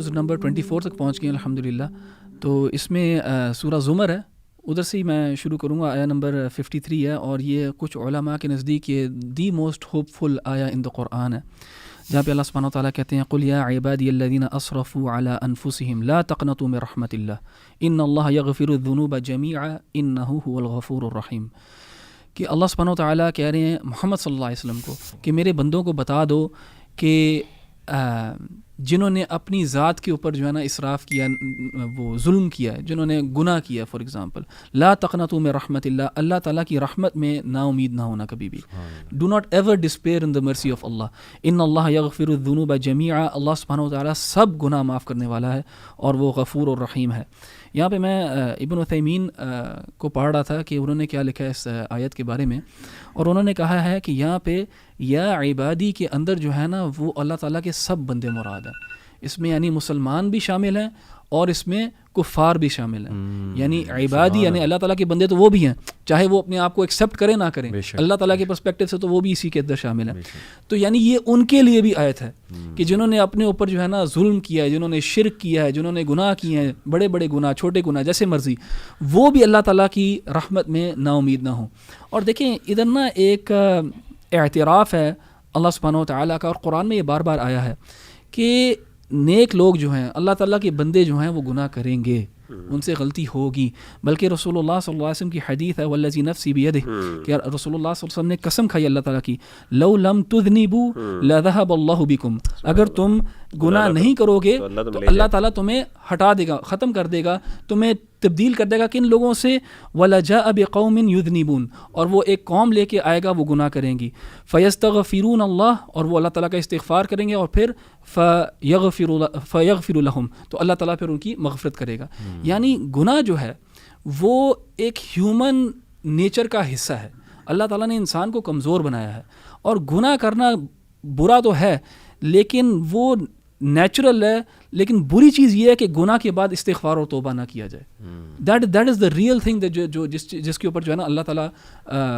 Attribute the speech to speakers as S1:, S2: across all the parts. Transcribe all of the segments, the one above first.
S1: جز نمبر 24 تک پہنچ گئے الحمدللہ. تو اس میں سورہ زمر ہے, ادھر سے ہی میں شروع کروں گا. آیا نمبر 53 ہے, اور یہ کچھ علماء کے نزدیک یہ دی موسٹ ہوپ فل آیا ان دا قرآن ہے, جہاں پہ اللہ سبحانہ وتعالیٰ کہتے ہیں قُلْ يَا عِبَادِيَ الَّذِينَ أَسْرَفُوا عَلَىٰ أَنفُسِهِمْ لَا تَقْنَطُوا مِن رَحْمَةِ اللَّهِ إِنَّ اللَّهَ يَغْفِرُ الذُّنُوبَ جَمِيعًا إِنَّهُ هُوَ الْغَفُورُ الرَّحِيمُ. کہ اللہ سبحانہ وتعالیٰ کہہ رہے ہیں محمد صلی اللہ علیہ وسلم کو کہ میرے بندوں کو بتا دو کہ جنہوں نے اپنی ذات کے اوپر جو ہے نا اسراف کیا, وہ ظلم کیا ہے, جنہوں نے گناہ کیا, فار ایگزامپل لا تقنطوا من رحمت اللہ, اللہ تعالیٰ کی رحمت میں نا امید نہ ہونا کبھی بھی. Do not ever disappear in the mercy of اللہ. ان اللہ یغفر الذنوب جمیعا, اللہ سبحانہ وتعالیٰ سب گناہ معاف کرنے والا ہے اور وہ غفور اور رحیم ہے. یہاں پہ میں ابن عثیمین کو پڑھ رہا تھا کہ انہوں نے کیا لکھا ہے اس آیت کے بارے میں, اور انہوں نے کہا ہے کہ یہاں پہ یا عبادی کے اندر جو ہے نا وہ اللہ تعالیٰ کے سب بندے مراد ہیں. اس میں یعنی مسلمان بھی شامل ہیں اور اس میں کفار بھی شامل ہیں. یعنی عبادی یعنی اللہ تعالیٰ کے بندے تو وہ بھی ہیں, چاہے وہ اپنے آپ کو ایکسیپٹ کریں نہ کریں, اللہ تعالیٰ کے پرسپیکٹو سے تو وہ بھی اسی کے اندر شامل ہیں. تو یعنی یہ ان کے لیے بھی آیت ہے کہ جنہوں نے اپنے اوپر جو ہے نا ظلم کیا ہے, جنہوں نے شرک کیا ہے, جنہوں نے گناہ کیے ہیں, بڑے بڑے گناہ, چھوٹے گناہ, جیسے مرضی, وہ بھی اللہ تعالیٰ کی رحمت میں نا امید نہ ہوں. اور دیکھیں ادھر نا ایک اعتراف ہے اللہ سبحانہ و تعالیٰ کا, اور قرآن میں یہ بار بار آیا ہے کہ نیک لوگ جو ہیں, اللہ تعالیٰ کے بندے جو ہیں, وہ گناہ کریں گے, ان سے غلطی ہوگی. بلکہ رسول اللہ صلی اللہ علیہ وسلم کی حدیث ہے والذی نفسی بیدہ, کہ رسول اللہ صلی اللہ علیہ وسلم نے قسم کھائی اللہ تعالیٰ کی, لو لم تذنبوا لذهب اللہ بکم, اگر تم گناہ نہیں کرو گے تو اللہ تعالیٰ تمہیں ہٹا دے گا, ختم کر دے گا, تمہیں تبدیل کر دے گا کن لوگوں سے, وَلَجَاءَ بِقَوْمٍ يُذْنِبُونَ, اور وہ ایک قوم لے کے آئے گا وہ گناہ کریں گی, فَيَسْتَغْفِرُونَ اللَّهَ, اور وہ اللہ تعالیٰ کا استغفار کریں گے, اور پھر فَيَغْفِرُ لَهُمْ, تو اللہ تعالیٰ پھر ان کی مغفرت کرے گا. یعنی گناہ جو ہے وہ ایک ہیومن نیچر کا حصہ ہے. اللہ تعالیٰ نے انسان کو کمزور بنایا ہے, اور گناہ کرنا برا تو ہے لیکن وہ نیچرل ہے. لیکن بری چیز یہ ہے کہ گناہ کے بعد استغفار اور توبہ نہ کیا جائے. That is the real thing جو جس کے اوپر جو ہے نا اللہ تعالیٰ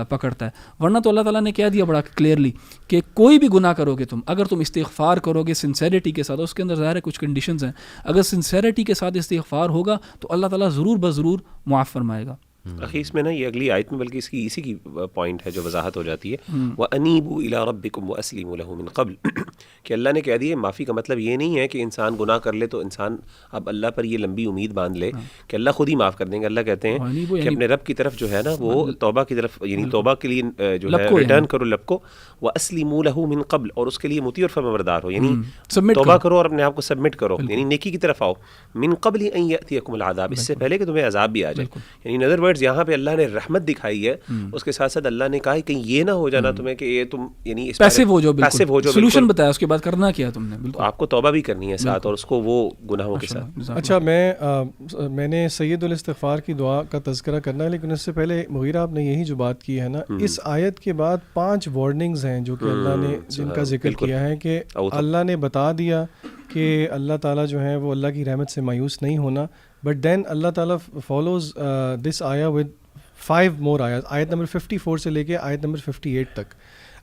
S1: پکڑتا ہے. ورنہ تو اللہ تعالیٰ نے کہہ دیا بڑا کلیئرلی کہ کوئی بھی گناہ کرو گے تم, اگر تم استغفار کرو گے سنسیریٹی کے ساتھ, اس کے اندر ظاہر ہے کچھ کنڈیشنز ہیں, اگر سنسیریٹی کے ساتھ استغفار ہوگا تو اللہ تعالیٰ ضرور بضرور معاف فرمائے گا.
S2: اخیس میں نا یہ اگلی آیت میں بلکہ اسی کی پوائنٹ ہے جو وضاحت ہو جاتی ہے, وَأَنِيبُوا إِلَىٰ رَبِّكُمْ وَأَسْلِمُوا لَهُ مِن قَبْلِ, کہ اللہ نے کہہ دیا معافی کا مطلب یہ نہیں ہے کہ انسان گناہ کر لے تو انسان اب اللہ پر یہ لمبی امید باندھ لے کہ اللہ خود ہی معاف کر دیں گے. اللہ کہتے ہیں کہ اپنے رب کی طرف جو ہے نا وہ توبہ کی طرف, یعنی توبہ کے لیے جو ہے ریٹرن کرو لب کو, وَأَسْلِمُوا لَهُ مِن قَبْلِ, اور اس کے لیے مطیع اور فرمانبردار ہو, یعنی توبہ کرو اور اپنے آپ کو سبمٹ کرو, یعنی نیکی کی طرف آؤ. مِن قَبْلِ أَن يَأْتِيَكُمُ الْعَذَابُ, اس سے پہلے کہ تمہیں عذاب بھی آ جائے. یعنی ان ادر ورڈز یہاں پہ اللہ نے رحمت دکھائی ہے, اس کے ساتھ ساتھ اللہ نے کہا کہ یہ نہ ہو جانا تمہیں کہ یہ تم یعنی
S1: پیسو ہو جاؤ, سولوشن بتایا اس کے بعد کرنا کیا تم نے,
S2: بالکل آپ کو توبہ بھی کرنی ہے ساتھ, اور اس کو وہ گناہوں کے ساتھ.
S3: اچھا میں نے سید الاستغفار کی دعا کا تذکرہ کرنا ہے, لیکن اس سے پہلے مغیرہ آپ نے یہی جو بات کی ہے نا, اس آیت کے بعد 5 وارننگز ہیں جو کہ اللہ نے جن کا ذکر کیا ہے کہ اللہ نے بتا دیا کہ اللہ تعالیٰ جو ہے وہ اللہ کی رحمت سے مایوس نہیں ہونا, بٹ دین اللہ تعالیٰ فالوز دس آیا ود 5 more آیات, آیت نمبر 54 سے لے کے آیت نمبر 58 تک.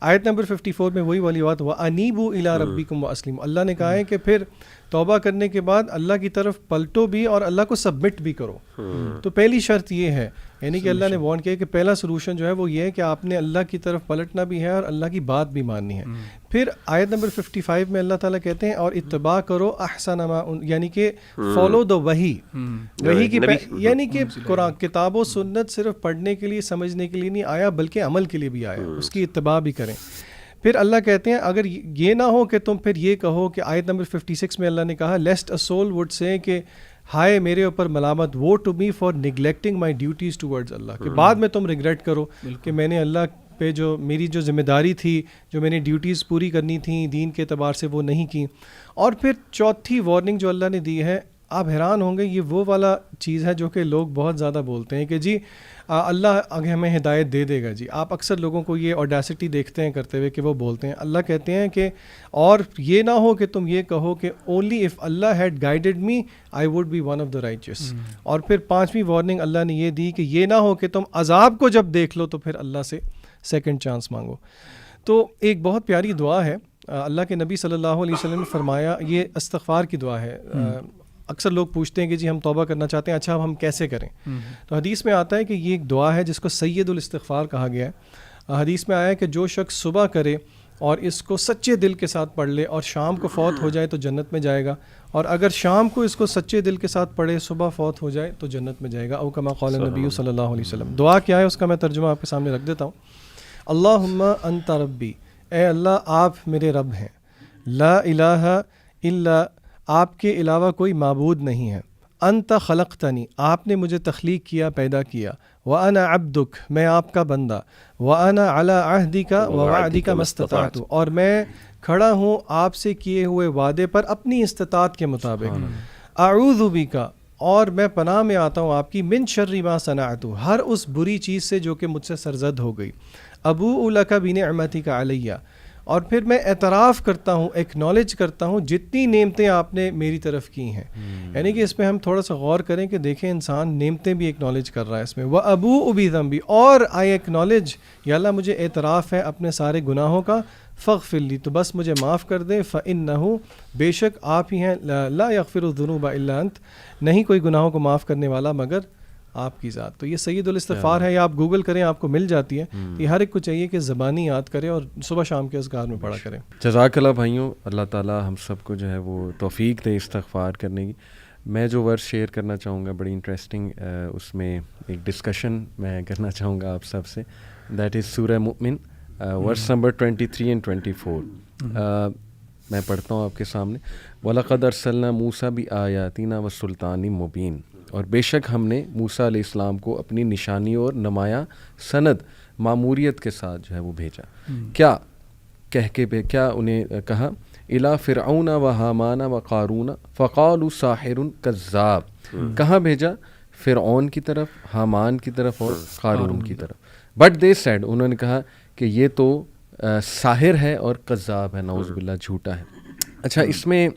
S3: آیت نمبر 54 میں وہی والی بات, وَأَنِيبُوا إِلَىٰ رَبِّكُمْ وَأَسْلِمُوا, اللہ نے کہا ہے کہ پھر توبہ کرنے کے بعد اللہ کی طرف پلٹو بھی اور اللہ کو سبمٹ بھی کرو. تو پہلی شرط یہ ہے, یعنی کہ اللہ نے وارن کیا کہ پہلا سلوشن جو ہے وہ یہ ہے کہ آپ نے اللہ کی طرف پلٹنا بھی ہے اور اللہ کی بات بھی ماننی ہے. پھر آیت نمبر 55 میں اللہ تعالیٰ کہتے ہیں اور اتباع کرو احسن ما, یعنی کہ فالو دا وحی کی, یعنی کہ قرآن کتاب و سنت صرف پڑھنے کے لیے سمجھنے کے لیے نہیں آیا بلکہ عمل کے لیے بھی آیا, اس کی اتباع بھی کریں. پھر اللہ کہتے ہیں اگر یہ نہ ہو کہ تم پھر یہ کہو کہ آیت نمبر 56 میں اللہ نے کہا least a civil would say کہ ہائے میرے اوپر ملامت, وہ to me for neglecting my duties towards Allah, کہ بعد میں تم ریگریٹ کرو کہ میں نے اللہ پہ جو میری جو ذمہ داری تھی, جو میں نے ڈیوٹیز پوری کرنی تھیں دین کے اعتبار سے, وہ نہیں کی. اور پھر چوتھی وارننگ جو اللہ نے دی ہے, آپ حیران ہوں گے, یہ وہ والا چیز ہے جو کہ لوگ بہت زیادہ بولتے ہیں کہ جی اللہ ہمیں ہدایت دے دے گا. جی آپ اکثر لوگوں کو یہ اوڈیسٹی دیکھتے ہیں کرتے ہوئے کہ وہ بولتے ہیں, اللہ کہتے ہیں کہ اور یہ نہ ہو کہ تم یہ کہو کہ only if Allah had guided me I would be one of the riches. اور پھر 5ویں وارننگ اللہ نے یہ دی کہ یہ نہ ہو کہ تم عذاب کو جب دیکھ لو تو پھر اللہ سے سیکنڈ چانس مانگو. تو ایک بہت پیاری دعا ہے اللہ کے نبی صلی اللہ علیہ وسلم نے فرمایا، یہ استغفار کی دعا ہے. اکثر لوگ پوچھتے ہیں کہ جی ہم توبہ کرنا چاہتے ہیں، اچھا اب ہم کیسے کریں؟ تو حدیث میں آتا ہے کہ یہ ایک دعا ہے جس کو سید الاستغفار کہا گیا ہے. حدیث میں آیا ہے کہ جو شخص صبح کرے اور اس کو سچے دل کے ساتھ پڑھ لے اور شام کو فوت ہو جائے تو جنت میں جائے گا، اور اگر شام کو اس کو سچے دل کے ساتھ پڑھے صبح فوت ہو جائے تو جنت میں جائے گا. او کما قال نبی صلی اللہ علیہ وسلم. دعا کیا ہے اس کا میں ترجمہ آپ کے سامنے رکھ دیتا ہوں. اللہم انت ربی، اے اللہ آپ میرے رب ہیں. لا الہ الا، آپ کے علاوہ کوئی معبود نہیں ہے. انت خلقتنی، آپ نے مجھے تخلیق کیا، پیدا کیا. وانا عبدک، میں آپ کا بندہ. وانا علی عہدک ووعدک ما استطعت، اور میں کھڑا ہوں آپ سے کیے ہوئے وعدے پر اپنی استطاعت کے مطابق. اعوذ بک، اور میں پناہ میں آتا ہوں آپ کی، من شر ما صنعت، ہر اس بری چیز سے جو کہ مجھ سے سرزد ہو گئی. ابوء لک بنعمتک علیہ، اور پھر میں اعتراف کرتا ہوں، ایکنالج کرتا ہوں جتنی نعمتیں آپ نے میری طرف کی ہیں. یعنی کہ اس میں ہم تھوڑا سا غور کریں کہ دیکھیں انسان نعمتیں بھی ایکنالج کر رہا ہے اس میں. وَأَبُوءُ بِذَنبِي، اور آئی ایکنالج، یا اللہ مجھے اعتراف ہے اپنے سارے گناہوں کا. فاغفر لی، تو بس مجھے معاف کر دے. فَإِنَّهُ، بے شک آپ ہی ہیں، لا یغفر الذنوب الا انت، نہیں کوئی گناہوں کو معاف کرنے والا مگر آپ کی ذات. تو یہ سید الاستغفار ہے، یہ آپ گوگل کریں آپ کو مل جاتی ہے. یہ ہر ایک کو چاہیے کہ زبانی یاد کرے اور صبح شام کے اذکار میں پڑھا کریں.
S4: جزاک اللہ بھائیوں، اللہ تعالیٰ ہم سب کو جو ہے وہ توفیق دے استغفار کرنے کی. میں جو ورس شیئر کرنا چاہوں گا بڑی انٹرسٹنگ، اس میں ایک ڈسکشن میں کرنا چاہوں گا آپ سب سے. دیٹ از سورہ مؤمن، ورس نمبر 23 اینڈ 24. میں پڑھتا ہوں آپ کے سامنے. وَلَقَدْ أَرْسَلْنَا مُوسَىٰ بِآيَاتِنَا وَسُلْطَانٍ مُبِينٍ، اور بے شک ہم نے موسیٰ علیہ السلام کو اپنی نشانی اور نمایاں سند ماموریت کے ساتھ جو ہے وہ بھیجا. کیا کہہ کے کیا انہیں کہا؟ اِلَىٰ فِرْعَوْنَ وَحَامَانَ وَقَارُونَ فَقَالُوا سَاحِرٌ كَذَّابٌ. کہاں بھیجا؟ فرعون کی طرف، حامان کی طرف اور قارون کی طرف. بٹ دے سیڈ، انہوں نے کہا کہ یہ تو ساحر ہے اور کذاب ہے، نعوذ باللہ جھوٹا ہے. اچھا، اس میں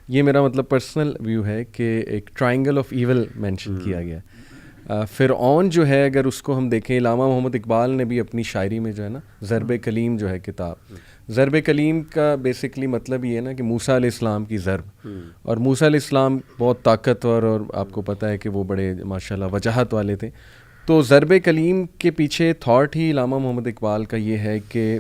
S4: یہ میرا مطلب پرسنل ویو ہے کہ ایک ٹرائنگل آف ایول مینشن کیا گیا ہے. فرعون جو ہے، اگر اس کو ہم دیکھیں، علامہ محمد اقبال نے بھی اپنی شاعری میں جو ہے نا ضرب کلیم جو ہے کتاب، ضرب کلیم کا بیسکلی مطلب یہ ہے نا کہ موسیٰ علیہ السلام کی ضرب. اور موسیٰ علیہ السلام بہت طاقتور اور آپ کو پتہ ہے کہ وہ بڑے ماشاءاللہ وجاہت والے تھے. تو ضرب کلیم کے پیچھے تھاٹ ہی علامہ محمد اقبال کا یہ ہے کہ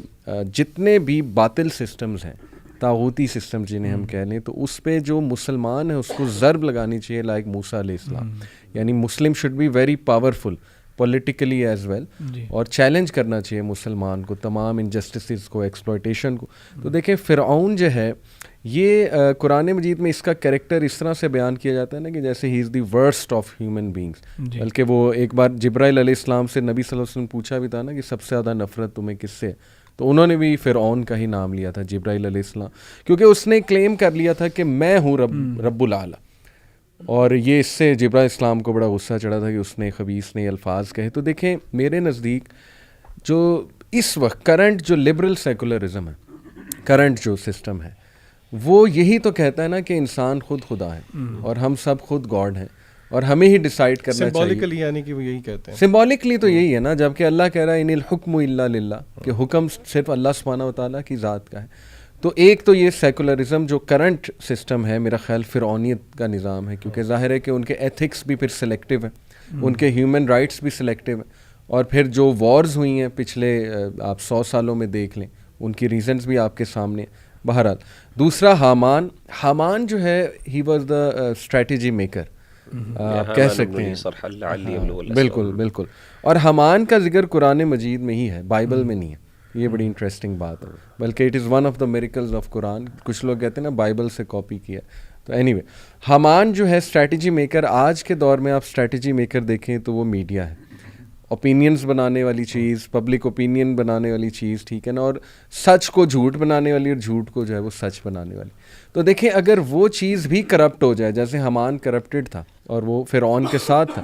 S4: جتنے بھی باطل سسٹمز ہیں، طاغوتی سسٹم جنہیں ہم کہہ لیں، تو اس پہ جو مسلمان ہے اس کو ضرب لگانی چاہیے لائک موسیٰ علیہ السلام. یعنی Muslim should be very powerful politically as well, اور چیلنج کرنا چاہیے مسلمان کو تمام انجسٹسز کو، ایکسپلائٹیشن کو. تو دیکھیں فرعون جو ہے، یہ قرآن مجید میں اس کا کریکٹر اس طرح سے بیان کیا جاتا ہے نا کہ جیسے ہی is the worst of human beings. بلکہ وہ ایک بار جبرائیل علیہ السلام سے نبی صلی اللہ علیہ وسلم پوچھا بھی تھا نا کہ سب سے زیادہ نفرت تمہیں کس سے، تو انہوں نے بھی فرعون کا ہی نام لیا تھا، جبرائیل علیہ السلام، کیونکہ اس نے کلیم کر لیا تھا کہ میں ہوں رب العالی. اور یہ اس سے جبرائیل السلام کو بڑا غصہ چڑھا تھا کہ اس نے خبیث نے الفاظ کہے. تو دیکھیں میرے نزدیک جو اس وقت کرنٹ جو لبرل سیکولرزم ہے، کرنٹ جو سسٹم ہے، وہ یہی تو کہتا ہے نا کہ انسان خود خدا ہے اور ہم سب خود گاڈ ہیں اور ہمیں ہی ڈیسائیڈ کرنا چاہیے.
S3: سمبولکلی یعنی کہ وہ یہی کہتے ہیں،
S4: سمبولکلی تو یہی ہے نا، جبکہ اللہ کہہ رہا ہے ان الحکم الا للہ، کہ حکم صرف اللہ سبحانہ و تعالیٰ کی ذات کا ہے. تو ایک تو یہ سیکولرزم جو کرنٹ سسٹم ہے، میرا خیال فرعونیت کا نظام ہے، کیونکہ ظاہر ہے کہ ان کے ایتھکس بھی پھر سلیکٹیو ہیں، ان کے ہیومن رائٹس بھی سلیکٹیو ہیں. اور پھر جو وارز ہوئی ہیں پچھلے آپ 100 سالوں میں دیکھ لیں، ان کی ریزنز بھی آپ کے سامنے. بہرحال دوسرا حامان جو ہے، he was the strategy maker, آپ کہہ سکتے ہیں. بالکل. اور حامان کا ذکر قرآن مجید میں ہی ہے، بائبل میں نہیں ہے. یہ بڑی انٹرسٹنگ بات ہے، بلکہ it is one of the miracles of Quran. کچھ لوگ کہتے ہیں نا بائبل سے کاپی کیا. تو اینی وے حامان جو ہے اسٹریٹجی میکر. آج کے دور میں آپ اسٹریٹجی میکر دیکھیں تو وہ میڈیا ہے، اوپینینز بنانے والی چیز، پبلک اوپینین بنانے والی چیز، ٹھیک ہے نا، اور سچ کو جھوٹ بنانے والی اور جھوٹ کو جو ہے وہ سچ بنانے والی. تو دیکھیں اگر وہ چیز بھی کرپٹ ہو جائے، جیسے حامان کرپٹڈ تھا اور وہ فرعون کے ساتھ تھا،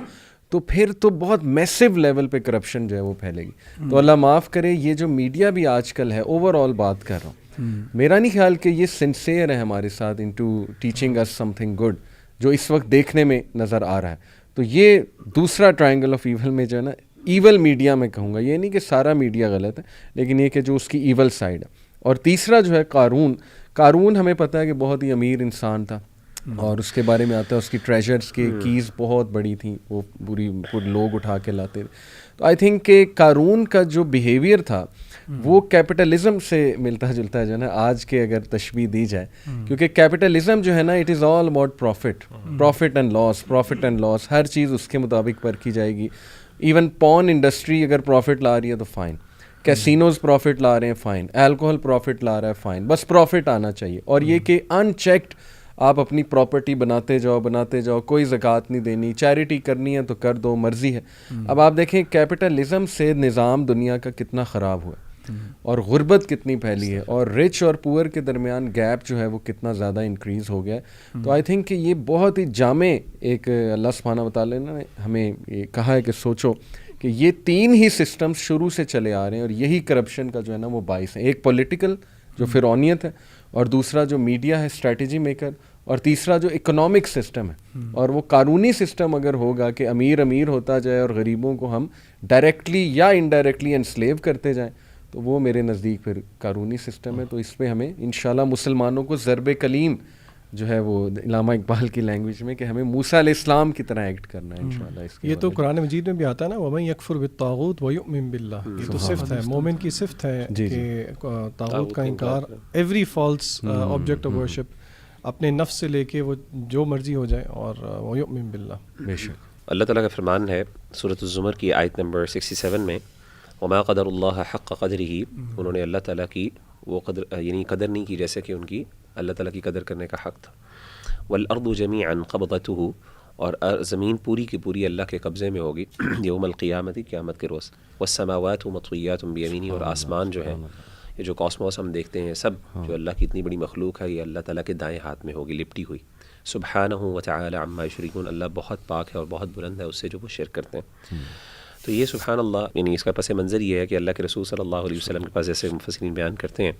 S4: تو پھر تو بہت میسو لیول پہ کرپشن جو ہے وہ پھیلے گی. تو اللہ معاف کرے، یہ جو میڈیا بھی آج کل ہے، اوور آل بات کر رہا ہوں، میرا نہیں خیال کہ یہ سنسیئر ہے ہمارے ساتھ انٹو ٹیچنگ اس سم تھنگ گڈ جو اس وقت دیکھنے میں نظر آ رہا ہے. تو یہ دوسرا ٹرائنگل آف ایول میں جو ہے نا، ایول میڈیا میں کہوں گا، یہ نہیں کہ سارا میڈیا غلط ہے، لیکن یہ کہ جو اس کی ایول سائڈ ہے. اور تیسرا جو ہے قارون ہمیں پتہ ہے کہ بہت ہی امیر انسان تھا، اور اس کے بارے میں آتا ہے اس کی ٹریجرز کی کیز بہت بڑی تھیں، وہ پوری لوگ اٹھا کے لاتے تھے. تو آئی تھنک کہ قارون کا جو بیہیویئر تھا وہ کیپٹلزم سے ملتا جلتا ہے جو ہے نا آج کے اگر تشبیہ دی جائے، کیونکہ کیپٹلزم جو ہے نا it is all about profit and loss, ہر چیز اس کے مطابق پرکھی جائے گی. ایون پون انڈسٹری اگر پروفٹ لا رہی ہے تو فائن، کیسینوز پروفٹ لا رہے ہیں فائن، الکوہل پروفٹ لا رہا ہے فائن، بس پروفٹ آنا چاہیے. اور یہ کہ ان چیکڈ آپ اپنی پراپرٹی بناتے جاؤ، کوئی زکوٰۃ نہیں دینی، چیریٹی کرنی ہے تو کر دو، مرضی ہے. اب آپ دیکھیں کیپٹلزم سے نظام دنیا کا کتنا خراب ہوا اور غربت کتنی پھیلی ہے، اور رچ اور پور کے درمیان گیپ جو ہے وہ کتنا زیادہ انکریز ہو گیا ہے. تو آئی تھنک کہ یہ بہت ہی جامع ایک اللہ سبحانہ و تعالیٰ نے ہمیں یہ کہا ہے کہ سوچو کہ یہ تین ہی سسٹمز شروع سے چلے آ رہے ہیں، اور یہی کرپشن کا جو ہے نا وہ باعث ہے. ایک پولیٹیکل جو فرعونیت ہے، اور دوسرا جو میڈیا ہے اسٹریٹجی میکر، اور تیسرا جو اکنامک سسٹم ہے. اور وہ قانونی سسٹم اگر ہوگا کہ امیر ہوتا جائے اور غریبوں کو ہم ڈائریکٹلی یا انڈائریکٹلی انسلیو کرتے جائیں، تو وہ میرے نزدیک پھر قانونی سسٹم ہے. تو اس پہ ہمیں انشاءاللہ مسلمانوں کو ضرب کلیم جو ہے وہ علامہ اقبال کی لینگویج میں کہ ہمیں موسیٰ علیہ السلام کی طرح ایکٹ کرنا ہے انشاءاللہ. اس
S3: یہ تو قرآن مجید میں بھی آتا ہے نا، وَمَن يَكْفُرْ بِالطَّاغُوتِ وَيُؤْمِن بِاللَّهِ. یہ تو صفت ہے، مومن کی صفت ہے کہ طاغوت کا انکار، every false object of worship, اپنے نفس سے لے کے وہ جو مرضی ہو جائے، اور وَيُؤْمِن بِاللَّهِ.
S4: بے شک
S2: اللہ تعالیٰ کا فرمان ہے سورۃ الزمر کی آیت نمبر 67 میں، وما قدر اللہ حق قدرہ، انہوں نے اللہ تعالیٰ کی وہ قدر یعنی قدر نہیں کی جیسے کہ ان کی اللہ تعالیٰ کی قدر کرنے کا حق تھا. والارض جمیعا قبضتہ، اور زمین پوری کی پوری اللہ کے قبضے میں ہوگی یوم القیامت، قیامت کے روز. والسماوات مطویات بیمینہ، اور آسمان جو ہے، یہ جو کاسموس ہم دیکھتے ہیں سب جو اللہ کی اتنی بڑی مخلوق ہے، یہ اللہ تعالیٰ کے دائیں ہاتھ میں ہوگی لپٹی ہوئی. سبحانہ وتعالی عما یشرکون، اللہ بہت پاک ہے اور بہت بلند ہے اس سے جو وہ شرک کرتے ہیں. تو یہ سبحان اللہ، یعنی اس کا پس منظر یہ ہے کہ اللہ کے رسول صلی اللہ علیہ وسلم کے پاس جیسے مفسرین بیان کرتے ہیں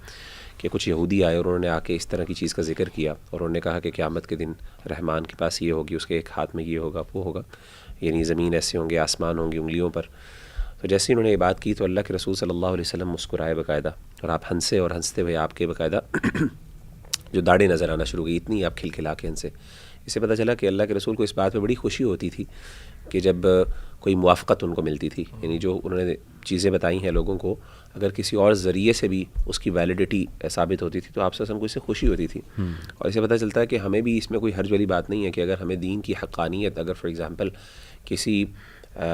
S2: کہ کچھ یہودی آئے اور انہوں نے آ کے اس طرح کی چیز کا ذکر کیا، اور انہوں نے کہا کہ قیامت کے دن رحمان کے پاس یہ ہوگی، اس کے ایک ہاتھ میں یہ ہوگا، وہ ہوگا، یعنی زمین ایسے ہوں گے، آسمان ہوں گے انگلیوں پر. تو جیسے انہوں نے یہ بات کی تو اللہ کے رسول صلی اللہ علیہ وسلم مسکرائے باقاعدہ، اور آپ ہنسے، اور ہنستے ہوئے آپ کے باقاعدہ جو داڑھیں نظر آنا شروع ہوئی، اتنی آپ کھلکھلا کے ہنسے. اس سے پتہ چلا کہ اللہ کے رسول کو اس بات پہ بڑی خوشی ہوتی تھی کہ جب کوئی موافقت ان کو ملتی تھی، یعنی جو انہوں نے چیزیں بتائی ہیں لوگوں کو، اگر کسی اور ذریعے سے بھی اس کی ویلیڈیٹی ثابت ہوتی تھی تو آپ سے ہم کو اس سے خوشی ہوتی تھی. اور اسے پتہ چلتا ہے کہ ہمیں بھی اس میں کوئی حرج والی بات نہیں ہے کہ اگر ہمیں دین کی حقانیت اگر فار ایگزامپل کسی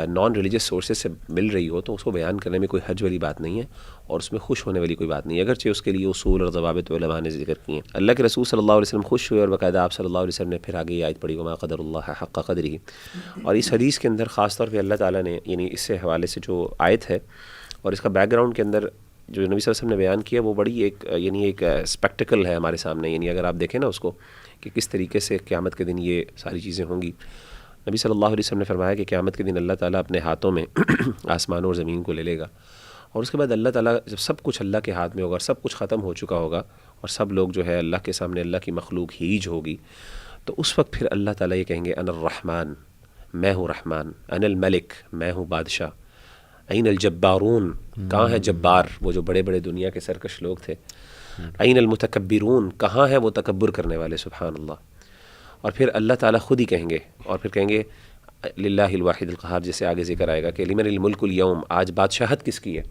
S2: نان ریلیجس سورسز سے مل رہی ہو تو اس کو بیان کرنے میں کوئی حرج والی بات نہیں ہے، اور اس میں خوش ہونے والی کوئی بات نہیں ہے، اگرچہ اس کے لیے اصول اور ضوابط علماء نے ذکر کی ہیں. اللہ کے رسول صلی اللہ علیہ وسلم خوش ہوئے، اور باقاعدہ آپ صلی اللہ علیہ وسلم نے پھر آگے یہ آیت پڑھی، وما قدر اللہ حق قدرہ. اور اس حدیث کے اندر خاص طور پہ اللہ تعالیٰ نے یعنی اس سے حوالے سے جو آیت ہے اور اس کا بیک گراؤنڈ کے اندر جو نبی صلی اللہ علیہ وسلم نے بیان کیا، وہ بڑی ایک اسپیکٹیکل ہے ہمارے سامنے. یعنی اگر آپ دیکھیں نا اس کو کہ کس طریقے سے قیامت کے دن یہ ساری چیزیں ہوں گی. نبی صلی اللہ علیہ وسلم نے فرمایا کہ قیامت کے دن اللہ تعالیٰ اپنے ہاتھوں میں آسمانوں اور زمین کو لے لے گا، اور اس کے بعد اللہ تعالیٰ جب سب کچھ اللہ کے ہاتھ میں ہوگا اور سب کچھ ختم ہو چکا ہوگا اور سب لوگ جو ہے اللہ کے سامنے اللہ کی مخلوق ہیج ہوگی، تو اس وقت پھر اللہ تعالیٰ یہ کہیں گے انا الرحمن، میں ہوں رحمان، انا الملک، میں ہوں بادشاہ، این الجبارون، کہاں ہے جبار، وہ جو بڑے بڑے دنیا کے سرکش لوگ تھے، این المتکبرون، کہاں ہے وہ تکبر کرنے والے، سبحان اللہ. اور پھر اللہ تعالیٰ خود ہی کہیں گے، اور پھر کہیں گے للہ الواحد القہار، جیسے آگے ذکر آئے گا کہ لمن الملک اليوم، آج بادشاہت کس کی ہے،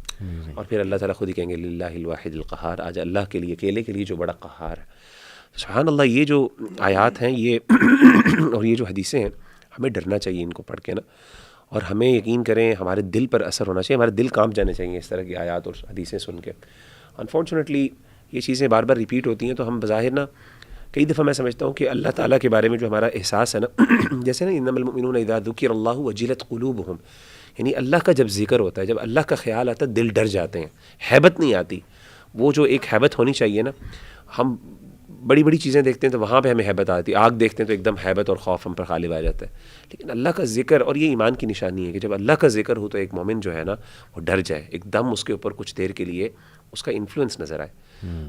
S2: اور پھر اللہ تعالیٰ خود ہی کہیں گے للہ الواحد القہار، آج اللہ کے لیے، اکیلے کے لیے جو بڑا قہار ہے. سبحان اللہ. یہ جو آیات ہیں یہ اور یہ جو حدیثیں ہیں، ہمیں ڈرنا چاہیے ان کو پڑھ کے نا، اور ہمیں یقین کریں ہمارے دل پر اثر ہونا چاہیے، ہمارے دل کانپ جانے چاہیے اس طرح کی آیات اور حدیثیں سن کے. انفارچونیٹلی یہ چیزیں بار بار ریپیٹ ہوتی ہیں، تو ہم بظاہر نا کئی دفعہ میں سمجھتا ہوں کہ اللہ تعالیٰ کے بارے میں جو ہمارا احساس ہے نا جیسے نا انما المؤمنون اذا ذکر اللہ وجلت قلوبہم، یعنی اللہ کا جب ذکر ہوتا ہے، جب اللہ کا خیال آتا ہے، دل ڈر جاتے ہیں، ہیبت نہیں آتی. وہ جو ایک ہیبت ہونی چاہیے نا، ہم بڑی بڑی چیزیں دیکھتے ہیں تو وہاں پہ ہمیں ہیبت آتی ہے، آگ دیکھتے ہیں تو ایک دم ہیبت اور خوف ہم پر غالب آ جاتا ہے. لیکن اللہ کا ذکر، اور یہ ایمان کی نشانی ہے کہ جب اللہ کا ذکر ہو تو ایک مومن جو ہے نا وہ ڈر جائے، ایک دم اس کے اوپر کچھ دیر کے لیے اس کا انفلوئنس نظر آئے.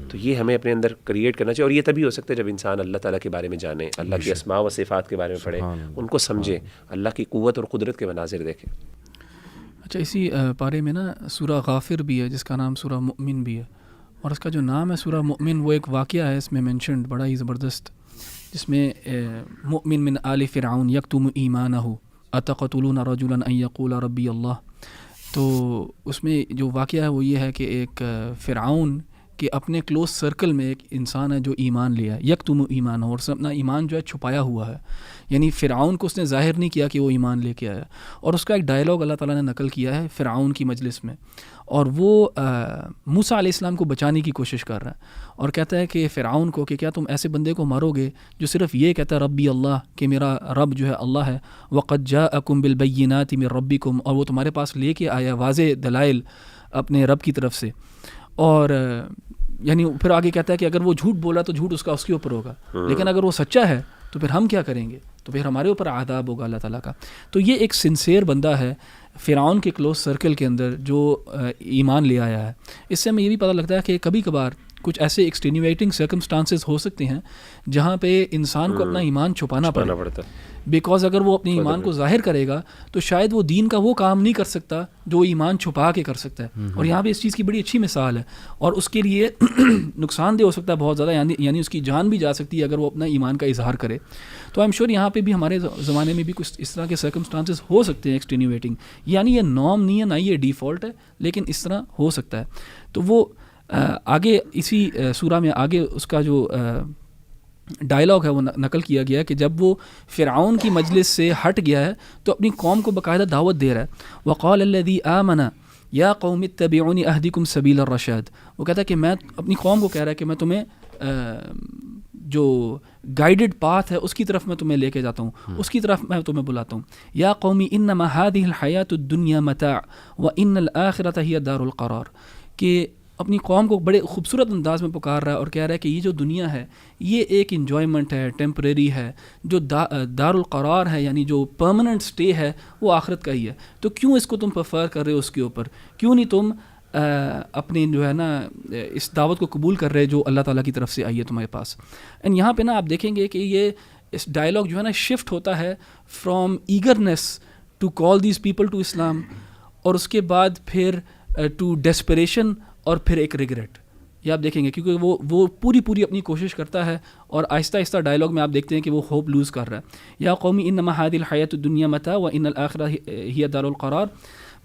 S2: تو یہ ہمیں اپنے اندر کریٹ کرنا چاہیے، اور یہ تبھی ہو سکتا ہے جب انسان اللہ تعالیٰ کے بارے میں جانے، اللہ کی اسماء و صفات کے بارے میں پڑھے، ان کو سمجھے، اللہ کی قوت اور قدرت کے مناظر دیکھے.
S1: اچھا، اسی پارے میں نا سورہ غافر بھی ہے جس کا نام سورہ مؤمن بھی ہے، اور اس کا جو نام ہے سورہ مؤمن، وہ ایک واقعہ ہے اس میں مینشنڈ بڑا ہی زبردست، جس میں مؤمن من آل فرعون یکتم ایمانہ اتقتلون رجلا ان یقول ربی اللہ. تو اس میں جو واقعہ ہے وہ یہ ہے کہ ایک فرعون کہ اپنے کلوز سرکل میں ایک انسان ہے جو ایمان لیا ہے، یکتم ایمان، اور اس نے اپنا ایمان جو ہے چھپایا ہوا ہے، یعنی فرعون کو اس نے ظاہر نہیں کیا کہ وہ ایمان لے کے آیا. اور اس کا ایک ڈائلاگ اللہ تعالیٰ نے نقل کیا ہے فرعون کی مجلس میں، اور وہ موسیٰ علیہ السلام کو بچانے کی کوشش کر رہا ہے اور کہتا ہے کہ فرعون کو کہ کیا تم ایسے بندے کو مارو گے جو صرف یہ کہتا ہے ربی اللہ، کہ میرا رب جو ہے اللہ ہے، وقد جاءکم بالبینات من ربکم، اور وہ تمہارے پاس لے کے آیا واضح دلائل اپنے رب کی طرف سے. اور یعنی پھر آگے کہتا ہے کہ اگر وہ جھوٹ بولا تو جھوٹ اس کا اس کے اوپر ہوگا، لیکن اگر وہ سچا ہے تو پھر ہم کیا کریں گے، تو پھر ہمارے اوپر عذاب ہوگا اللہ تعالیٰ کا. تو یہ ایک سنسیئر بندہ ہے فرعون کے کلوز سرکل کے اندر جو ایمان لے آیا ہے. اس سے ہمیں یہ بھی پتہ لگتا ہے کہ کبھی کبھار کچھ ایسے ایکسٹینیویٹنگ سرکمسٹانسز ہو سکتے ہیں جہاں پہ انسان کو اپنا ایمان چھپانا پڑتا ہے، بیکاز اگر وہ اپنے ایمان کو ظاہر کرے گا تو شاید وہ دین کا وہ کام نہیں کر سکتا جو ایمان چھپا کے کر سکتا ہے. اور یہاں پہ اس چیز کی بڑی اچھی مثال ہے، اور اس کے لیے نقصان دہ ہو سکتا ہے بہت زیادہ، یعنی اس کی جان بھی جا سکتی ہے اگر وہ اپنا ایمان کا اظہار کرے. تو آئی ایم شیور یہاں پہ بھی ہمارے زمانے میں بھی کچھ اس طرح کے سرکمسٹانسز ہو سکتے ہیں ایکسٹینیویٹنگ، یعنی یہ نارم نہیں ہے، نہ یہ ڈیفالٹ ہے، لیکن اس طرح ہو سکتا ہے. تو وہ آگے اسی سورہ میں آگے اس کا جو ڈائلاگ ہے وہ نقل کیا گیا کہ جب وہ فرعون کی مجلس سے ہٹ گیا ہے تو اپنی قوم کو باقاعدہ دعوت دے رہا ہے. وقال الذی آمن یا قوم اتبعونی اہدکم سبیل الرشاد، وہ کہتا ہے کہ میں اپنی قوم کو کہہ رہا ہے کہ میں تمہیں جو گائیڈڈ پاتھ ہے اس کی طرف میں تمہیں لے کے جاتا ہوں، اس کی طرف میں تمہیں بلاتا ہوں. یا قومی انما هذه الحیات الدنیا متاع وان الآخرۃ ہی دار القرار، کہ اپنی قوم کو بڑے خوبصورت انداز میں پکار رہا ہے اور کہہ رہا ہے کہ یہ جو دنیا ہے یہ ایک انجوائمنٹ ہے، ٹیمپریری ہے، جو دار القرار ہے یعنی جو پرماننٹ سٹے ہے وہ آخرت کا ہی ہے. تو کیوں اس کو تم پریفر کر رہے ہو اس کے اوپر، کیوں نہیں تم اپنے جو ہے نا اس دعوت کو قبول کر رہے جو اللہ تعالیٰ کی طرف سے آئی ہے تمہارے پاس. اینڈ یہاں پہ نا آپ دیکھیں گے کہ یہ اس ڈائلاگ جو ہے نا شفٹ ہوتا ہے from eagerness to call these people to Islam, اور اس کے بعد پھر ٹو ڈیسپریشن، اور پھر ایک ریگریٹ. یہ آپ دیکھیں گے کیونکہ وہ پوری اپنی کوشش کرتا ہے اور آہستہ آہستہ ڈائلاگ میں آپ دیکھتے ہیں کہ وہ ہوپ لوز کر رہا ہے. یا قومی انما هذه الحیاۃ الدنیا متاع وان الآخرۃ ہی دار القرار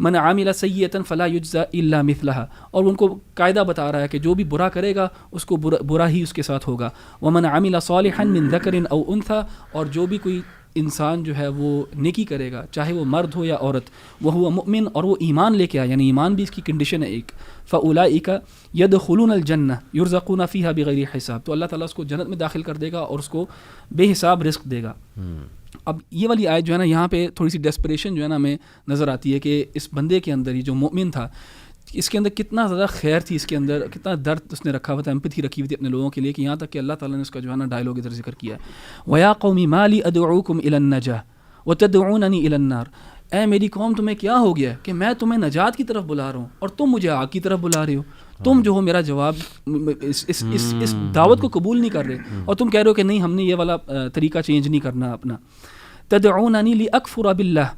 S1: من عمل سیئۃ فلا یجزى الا مثلها، اور ان کو قاعدہ بتا رہا ہے کہ جو بھی برا کرے گا اس کو برا ہی اس کے ساتھ ہوگا. ومن عمل صالحا من ذکر او انثى، اور جو بھی کوئی انسان جو ہے وہ نیکی کرے گا چاہے وہ مرد ہو یا عورت، وہو مؤمن، اور وہ ایمان لے کے آیا، یعنی ایمان بھی اس کی کنڈیشن ہے ایک، فاولئک یدخلون الجنہ یرزقون فیہا بغیر حساب، تو اللہ تعالیٰ اس کو جنت میں داخل کر دے گا اور اس کو بے حساب رزق دے گا. اب یہ والی آیت جو ہے نا یہاں پہ تھوڑی سی ڈیسپریشن جو ہے نا ہمیں نظر آتی ہے کہ اس بندے کے اندر یہ جو مومن تھا اس کے اندر کتنا زیادہ خیر تھی، اس کے اندر کتنا درد اس نے رکھا ہوا تھا، ایمپتھی رکھی ہوئی تھی اپنے لوگوں کے لیے، کہ یہاں تک کہ اللہ تعالیٰ نے اس کا جو ہے نا ڈائلاگ ادھر ذکر کیا ہے. وَيَا قَوْمِ مَا لِي أَدْعُوكُمْ إِلَى النَّجَاةِ وَتَدْعُونَنِي إِلَى النَّارِ، اے میری قوم تمہیں کیا ہو گیا کہ میں تمہیں نجات کی طرف بلا رہا ہوں اور تم مجھے آگ کی طرف بلا رہے ہو. تم جو ہو میرا جواب اس دعوت کو قبول نہیں کر رہے، اور تم کہہ رہے ہو کہ نہیں ہم نے یہ والا طریقہ چینج نہیں کرنا اپنا. تدعوننی لأکفر باللہ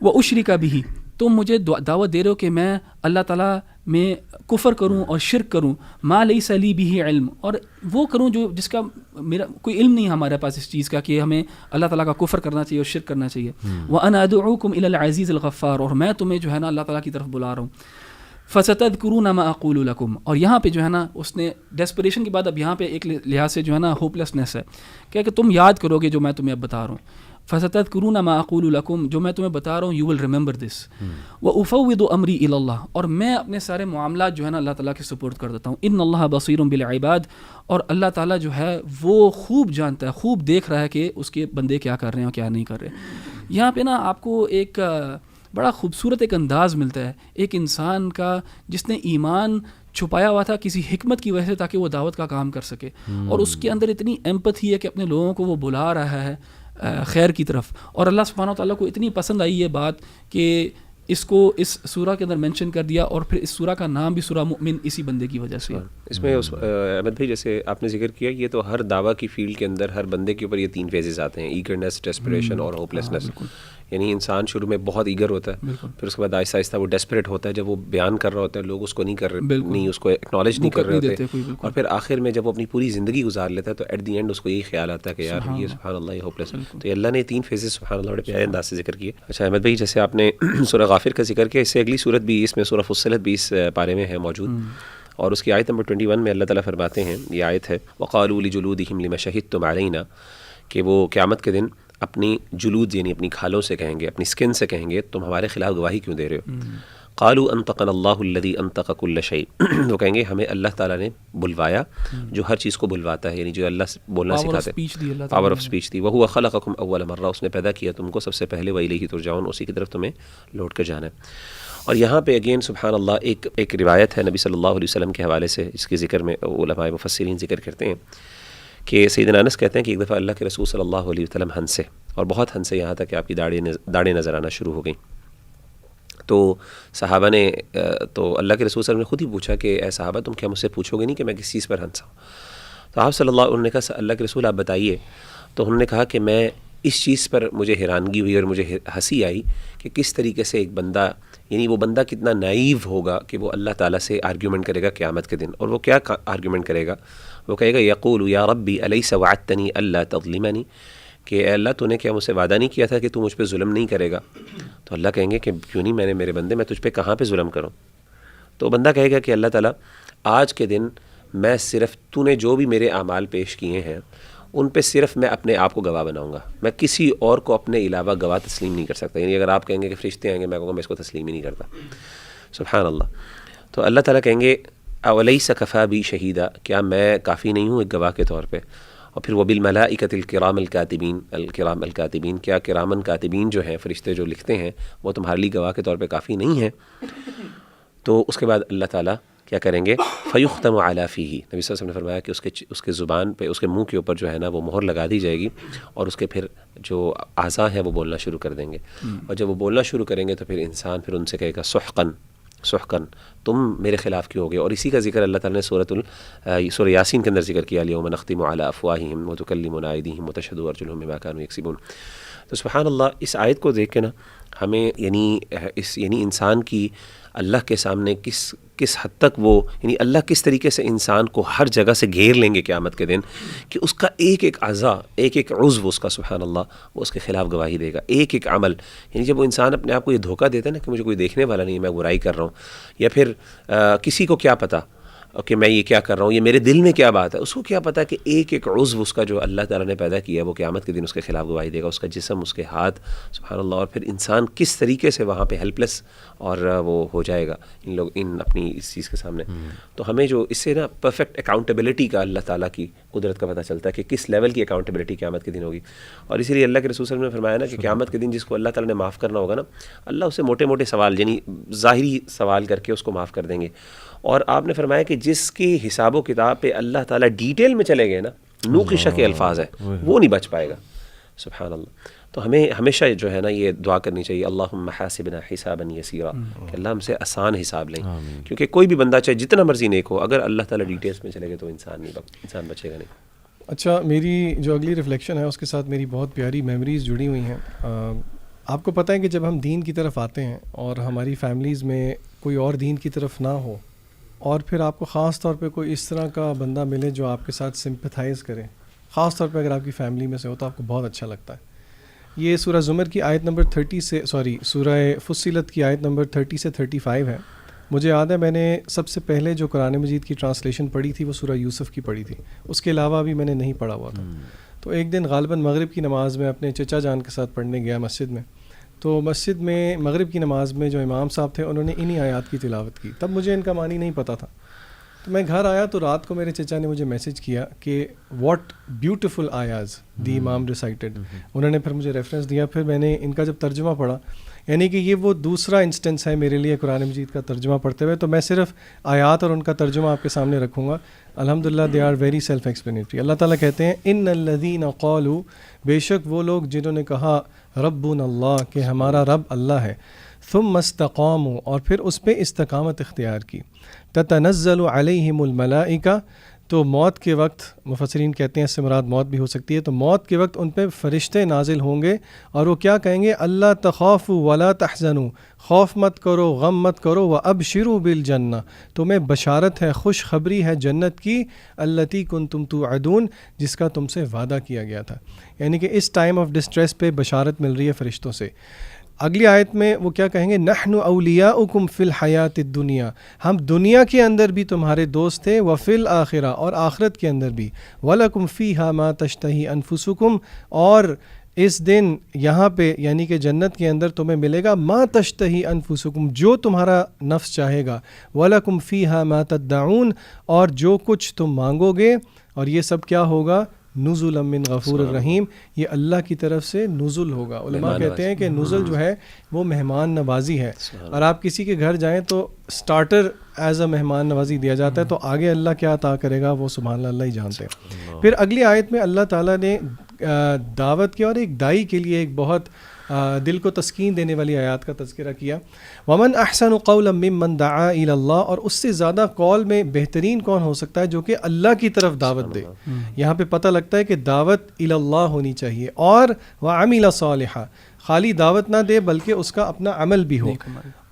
S1: واشرک بہ، تم مجھے دعوت دے رہے ہو کہ میں اللہ تعالیٰ میں کفر کروں اور شرک کروں، ما لیس لی بہ علم، اور وہ کروں جو جس کا میرا کوئی علم نہیں ہمارے پاس اس چیز کا کہ ہمیں اللہ تعالیٰ کا کفر کرنا چاہیے اور شرک کرنا چاہیے. وانا ادعوکم الی العزیز الغفار، اور میں تمہیں جو ہے نا اللہ تعالیٰ کی طرف بلا رہا ہوں. فستذکرون ما اقول لکم، اور یہاں پہ جو ہے نا اس نے ڈیسپریشن کے بعد اب یہاں پہ ایک لحاظ سے جو ہے نا ہوپلیسنس ہے کہ تم یاد کرو گے جو میں تمہیں اب بتا رہا ہوں. فستذکرون ما اقول لکم، جو میں تمہیں بتا رہا ہوں یو ول ریممبر دس. وافوض امری الی اللہ، اور میں اپنے سارے معاملات جو ہے نا اللہ تعالیٰ کے سپورٹ کر دیتا ہوں. ان اللہ بصیر بالعباد، اور اللہ تعالیٰ جو ہے وہ خوب جانتا ہے، خوب دیکھ رہا ہے کہ اس کے بندے کیا کر رہے ہیں اور کیا نہیں کر رہے. یہاں پہ نا آپ کو ایک بڑا خوبصورت ایک انداز ملتا ہے ایک انسان کا جس نے ایمان چھپایا ہوا تھا کسی حکمت کی وجہ سے تاکہ وہ دعوت کا کام کر سکے، اور اس کے اندر اتنی ایمپتھی ہے کہ اپنے لوگوں کو وہ بلا رہا ہے خیر کی طرف. اور اللہ سبحانہ وتعالیٰ کو اتنی پسند آئی یہ بات کہ اس کو اس سورہ کے اندر مینشن کر دیا، اور پھر اس سورہ کا نام بھی سورہ مؤمن اسی بندے کی وجہ سے.
S2: اس میں احمد بھائی جیسے آپ نے ذکر کیا یہ تو ہر دعویٰ کی فیلڈ کے اندر ہر بندے کے اوپر یہ تین فیزز آتے ہیں، ایگرنیس، ڈیسپریشن اور ہوپلیسنس. یعنی انسان شروع میں بہت ایگر ہوتا ہے، پھر اس کے بعد آہستہ آہستہ وہ ڈیسپریٹ ہوتا ہے، جب وہ بیان کر رہا ہوتا ہے لوگ اس کو نہیں کر رہے، نہیں اس کو ایکنالج نہیں کر رہے ہوتے، اور پھر آخر میں جب وہ اپنی پوری زندگی گزار لیتا ہے تو ایٹ دی اینڈ اس کو یہی خیال آتا ہے کہ یار یہ سبحان اللہ یہ ہوپلیس. تو یہ اللہ نے 3 فیزز سبحان اللہ بڑے پیارے انداز سے ذکر کیے. اچھا احمد بھائی، جیسے آپ نے سورہ غافر کا ذکر کیا، اس سے اگلی صورت بھی اس میں سورہ فصلت بھی اس پارے میں ہے موجود، اور اس کی آیت نمبر 21 میں اللہ تعالیٰ فرماتے ہیں، یہ آیت ہے وَقَالُوا لِجُلُودِهِمْ لِمَ شَهِدتُّمْ عَلَيْنَا، کہ وہ قیامت کے دن اپنی جلود یعنی اپنی کھالوں سے کہیں گے، اپنی سکن سے کہیں گے تم ہمارے خلاف گواہی کیوں دے رہے ہو. قالوا انطقنا اللہ الذی انطق کل شیء، وہ کہیں گے ہمیں اللہ تعالیٰ نے بلوایا جو ہر چیز کو بلواتا ہے، یعنی جو اللہ سے بولنا سکھاتے ہیں، پاور آف اسپیچ دی. وہو خلقکم اول مرہ، اس نے پیدا کیا تم کو سب سے پہلے، وإلیہ ترجعون، اسی کی طرف تمہیں لوٹ کر جانا ہے. اور یہاں پہ اگین سبحان اللہ ایک روایت ہے نبی صلی اللہ علیہ وسلم کے حوالے سے، اس کے ذکر میں علماء مفسرین ذکر کرتے ہیں کہ سیدنا انس کہتے ہیں کہ ایک دفعہ اللہ کے رسول صلی اللہ علیہ وسلم ہنسے، اور بہت ہنسے، یہاں تک کہ آپ کی داڑھیں نظر آنا شروع ہو گئیں. تو صحابہ نے تو اللہ کے رسول صلی اللہ علیہ وسلم نے خود ہی پوچھا کہ اے صحابہ تم کیا مجھ سے پوچھو گے نہیں کہ میں کس چیز پر ہنسا ہوں؟ تو آپ صلی اللہ علیہ وسلم نے کہا اللہ کے رسول آپ بتائیے. تو انہوں نے کہا کہ میں اس چیز پر مجھے حیرانگی ہوئی اور مجھے ہنسی آئی کہ کس طریقے سے ایک بندہ، یعنی وہ بندہ کتنا نائیو ہوگا کہ وہ اللہ تعالیٰ سے آرگیومنٹ کرے گا قیامت کے دن. اور وہ کیا آرگیومنٹ کرے گا؟ وہ کہے گا یقول یا ربی الیس وعدتنی اللہ تظلمنی، کہ اے اللہ تو نے کیا مجھ سے وعدہ نہیں کیا تھا کہ تو مجھ پہ ظلم نہیں کرے گا؟ تو اللہ کہیں گے کہ کیوں نہیں، میں نے میرے بندے میں تجھ پہ کہاں پہ ظلم کروں؟ تو بندہ کہے گا کہ اللہ تعالیٰ آج کے دن میں صرف تو نے جو بھی میرے اعمال پیش کیے ہیں ان پہ صرف میں اپنے آپ کو گواہ بناؤں گا، میں کسی اور کو اپنے علاوہ گواہ تسلیم نہیں کر سکتا. یعنی اگر آپ کہیں گے کہ فرشتے آئیں گے، میں کہوں گا میں اس کو تسلیم ہی نہیں کرتا. سبحان اللہ. تو اللہ تعالیٰ کہیں گے اولیس کفا بی شہیدہ، کیا میں کافی نہیں ہوں ایک گواہ کے طور پہ؟ اور پھر وبالملائکۃ الکرام الکاتبین، کیا کرامن کاتبین جو ہیں فرشتے جو لکھتے ہیں وہ تمہارے لیے گواہ کے طور پہ کافی نہیں ہیں؟ تو اس کے بعد اللہ تعالیٰ کیا کریں گے؟ فیختم علی فیہ، نبی صلی اللہ علیہ وسلم نے فرمایا کہ اس کے زبان پہ، اس کے منہ کے اوپر جو ہے نا وہ مہر لگا دی جائے گی، اور اس کے پھر جو اعضاء ہیں وہ بولنا شروع کر دیں گے. اور جب وہ بولنا شروع کریں گے تو پھر انسان پھر ان سے کہے گا سحقاً تم میرے خلاف کیوں ہو گئے. اور اسی کا ذکر اللہ تعالیٰ نے سورہ یاسین کے اندر ذکر کیا، الیوم نختم علی افواہہم وتکلمنا ایدیہم وتشہد ارجلہم بما کانوا یکسبون. تو سبحان اللہ، اس آیت کو دیکھ کے نا ہمیں یعنی انسان کی اللہ کے سامنے کس حد تک وہ، یعنی اللہ کس طریقے سے انسان کو ہر جگہ سے گھیر لیں گے قیامت کے دن کہ اس کا ایک ایک اعضاء، ایک ایک عضو اس کا سبحان اللہ وہ اس کے خلاف گواہی دے گا، ایک ایک عمل. یعنی جب وہ انسان اپنے آپ کو یہ دھوکہ دیتا ہے نا کہ مجھے کوئی دیکھنے والا نہیں، میں برائی کر رہا ہوں، یا پھر کسی کو کیا پتہ کہ میں یہ کیا کر رہا ہوں، یہ میرے دل میں کیا بات ہے، اس کو کیا پتہ کہ ایک ایک عضو اس کا جو اللہ تعالیٰ نے پیدا کیا ہے وہ قیامت کے دن اس کے خلاف گواہی دے گا، اس کا جسم، اس کے ہاتھ، سبحان اللہ. اور پھر انسان کس طریقے سے وہاں پہ ہیلپ لیس اور وہ ہو جائے گا ان اپنی اس چیز کے سامنے. تو ہمیں جو اس سے نا پرفیکٹ اکاؤنٹیبلٹی کا اللہ تعالیٰ کی قدرت کا پتہ چلتا ہے کہ کس لیول کی اکاؤنٹیبلٹی قیامت کے دن ہوگی. اور اسی لیے اللہ کے رسول صلی اللہ علیہ وسلم نے فرمایا نا کہ قیامت کے دن جس کو اللہ تعالیٰ نے معاف کرنا ہوگا نا، اللہ اسے موٹے موٹے سوال، یعنی ظاہری سوال کر کے اس کو معاف کر دیں گے. اور آپ نے فرمایا کہ جس کی حساب و کتاب پہ اللہ تعالیٰ ڈیٹیل میں چلے گئے نا، نوقشہ کے الفاظ ہیں، وہ نہیں بچ پائے گا. سبحان اللہ. تو ہمیں ہمیشہ جو ہے نا یہ دعا کرنی چاہیے، اللہم حاسبنا حسابا یسیرا، کہ اللہ ہم سے آسان حساب لیں. کیونکہ کوئی بھی بندہ چاہے جتنا مرضی نیک ہو، اگر اللہ تعالیٰ ڈیٹیلز میں چلے گئے تو انسان بچے گا نہیں.
S3: اچھا، میری جو اگلی ریفلیکشن ہے اس کے ساتھ میری بہت پیاری میموریز جڑی ہوئی ہیں. آپ کو پتہ ہے کہ جب ہم دین کی طرف آتے ہیں اور ہماری فیملیز میں کوئی اور دین کی طرف نہ ہو، اور پھر آپ کو خاص طور پہ کوئی اس طرح کا بندہ ملے جو آپ کے ساتھ سمپتھائز کرے، خاص طور پہ اگر آپ کی فیملی میں سے ہو تو آپ کو بہت اچھا لگتا ہے. یہ سورہ زمر کی آیت نمبر 30 سے سورہ فصلت کی آیت نمبر 30 سے 35 ہے. مجھے یاد ہے میں نے سب سے پہلے جو قرآن مجید کی ٹرانسلیشن پڑھی تھی وہ سورہ یوسف کی پڑھی تھی، اس کے علاوہ بھی میں نے نہیں پڑھا ہوا تھا. تو ایک دن غالباً مغرب کی نماز میں اپنے چچا جان کے ساتھ پڑھنے گیا مسجد میں. تو مسجد میں مغرب کی نماز میں جو امام صاحب تھے انہوں نے انہی آیات کی تلاوت کی. تب مجھے ان کا معنی نہیں پتہ تھا. تو میں گھر آیا تو رات کو میرے چچا نے مجھے میسج کیا کہ واٹ بیوٹیفل آیاز دی امام ریسائٹڈ. انہوں نے پھر مجھے ریفرنس دیا. پھر میں نے ان کا جب ترجمہ پڑھا، یعنی کہ یہ وہ دوسرا انسٹنس ہے میرے لیے قرآن مجید کا ترجمہ پڑھتے ہوئے. تو میں صرف آیات اور ان کا ترجمہ آپ کے سامنے رکھوں گا. الحمدللہ they are very self explanatory. Allah تعالیٰ کہتے ہیں ان الذین قالوا، بے شک وہ لوگ جنہوں نے کہا ربنا اللہ، کہ ہمارا رب اللہ ہے، ثم استقاموا، اور پھر اس پہ استقامت اختیار کی، تتنزل علیہم الملائکہ، تو موت کے وقت مفسرین کہتے ہیں اس سے مراد موت بھی ہو سکتی ہے، تو موت کے وقت ان پہ فرشتے نازل ہوں گے اور وہ کیا کہیں گے، اللہ تخافوا ولا تحزنوا، خوف مت کرو، غم مت کرو، وابشروا بالجنہ، تمہیں بشارت ہے، خوشخبری ہے جنت کی، التی کنتم توعدون، جس کا تم سے وعدہ کیا گیا تھا. یعنی کہ اس ٹائم آف ڈسٹریس پہ بشارت مل رہی ہے فرشتوں سے. اگلی آیت میں وہ کیا کہیں گے، نحن اولیاؤکم فی الحیات الدنیا، ہم دنیا کے اندر بھی تمہارے دوست تھے، وفی الآخرہ، اور آخرت کے اندر بھی، ولکم فیہا ما تشتہی انفسکم، اور اس دن یہاں پہ یعنی کہ جنت کے اندر تمہیں ملے گا ما تشتہی انفسکم، جو تمہارا نفس چاہے گا، ولکم فیہا ما تدعون، اور جو کچھ تم مانگو گے، اور یہ سب کیا ہوگا، نزلا من غفور الرحیم، یہ اللہ کی طرف سے نزل ہوگا. علماء کہتے ہیں کہ نزل جو ہے وہ مہمان نوازی ہے، اور آپ کسی کے گھر جائیں تو سٹارٹر ایز اے مہمان نوازی دیا جاتا ہے، تو آگے اللہ کیا عطا کرے گا وہ سبحان اللہ ہی جانتے ہیں. پھر اگلی آیت میں اللہ تعالیٰ نے دعوت کیا، اور ایک دائی کے لیے ایک بہت دل کو تسکین دینے والی آیات کا تذکرہ کیا. ومن احسن قولا ممن دعا الی اللہ، اور اس سے زیادہ قول میں بہترین کون ہو سکتا ہے جو کہ اللہ کی طرف دعوت دے. یہاں پہ پتہ لگتا ہے کہ دعوت الی اللہ ہونی چاہیے، اور وعمل صالحا، خالی دعوت نہ دے بلکہ اس کا اپنا عمل بھی ہو،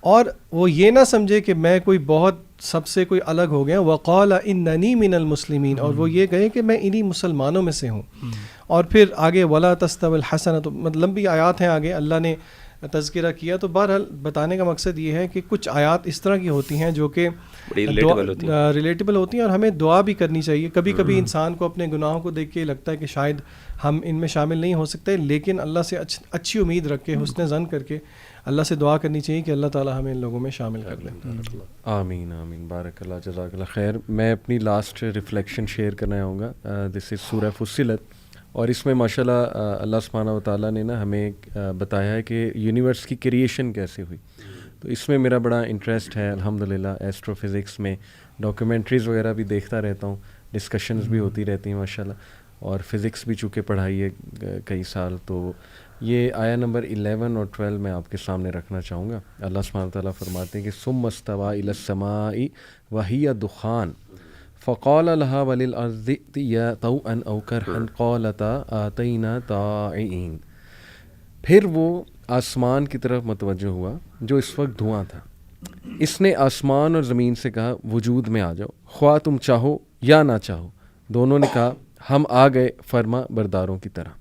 S3: اور وہ یہ نہ سمجھے کہ میں کوئی بہت سب سے کوئی الگ ہو گیا. وقال اننی من المسلمین، اور وہ یہ کہے کہ میں انہی مسلمانوں میں سے ہوں. اور پھر آگے ولا تستوی الحسنۃ، مطلب لمبی آیات ہیں آگے اللہ نے تذکرہ کیا. تو بہرحال بتانے کا مقصد یہ ہے کہ کچھ آیات اس طرح کی ہوتی ہیں جو کہ ریلیٹیبل ہوتی ہیں، اور ہمیں دعا بھی کرنی چاہیے. کبھی کبھی انسان کو اپنے گناہوں کو دیکھ کے لگتا ہے کہ شاید ہم ان میں شامل نہیں ہو سکتے، لیکن اللہ سے اچھی امید رکھ کے، حسن ظن کر کے اللہ سے دعا کرنی چاہیے کہ اللہ تعالیٰ ہمیں ان لوگوں میں شامل کر لیں.
S4: آمین آمین، بارک اللہ، جزاک اللہ خیر. میں اپنی لاسٹ ریفلیکشن شیئر کرنا چاہوں گا. دس از سورہ فصلت، اور اس میں ماشاء اللہ اللہ سبحانہ و تعالیٰ نے نا ہمیں بتایا ہے کہ یونیورس کی کریشن کیسے ہوئی. تو اس میں میرا بڑا انٹرسٹ ہے الحمدللہ. ایسٹرو فزکس میں ڈاکیومنٹریز وغیرہ بھی دیکھتا رہتا ہوں، ڈسکشنز بھی ہوتی رہتی ہیں ماشاء اللہ. اور فزکس بھی چونکہ پڑھائی ہے کئی سال، تو یہ آیا نمبر 11 اور 12 میں آپ کے سامنے رکھنا چاہوں گا. اللہ سبحانہ و تعالیٰ فرماتے ہیں کہ ثم استوى إلى السماء وهي دخان فقال لها وللأرض ائتيا طوعا أو كرها قالتا آتينا طائعين. پھر وہ آسمان کی طرف متوجہ ہوا جو اس وقت دھواں تھا. اس نے آسمان اور زمین سے کہا وجود میں آ جاؤ، خواہ تم چاہو یا نہ چاہو. دونوں نے کہا ہم آ گئے فرما برداروں کی طرح.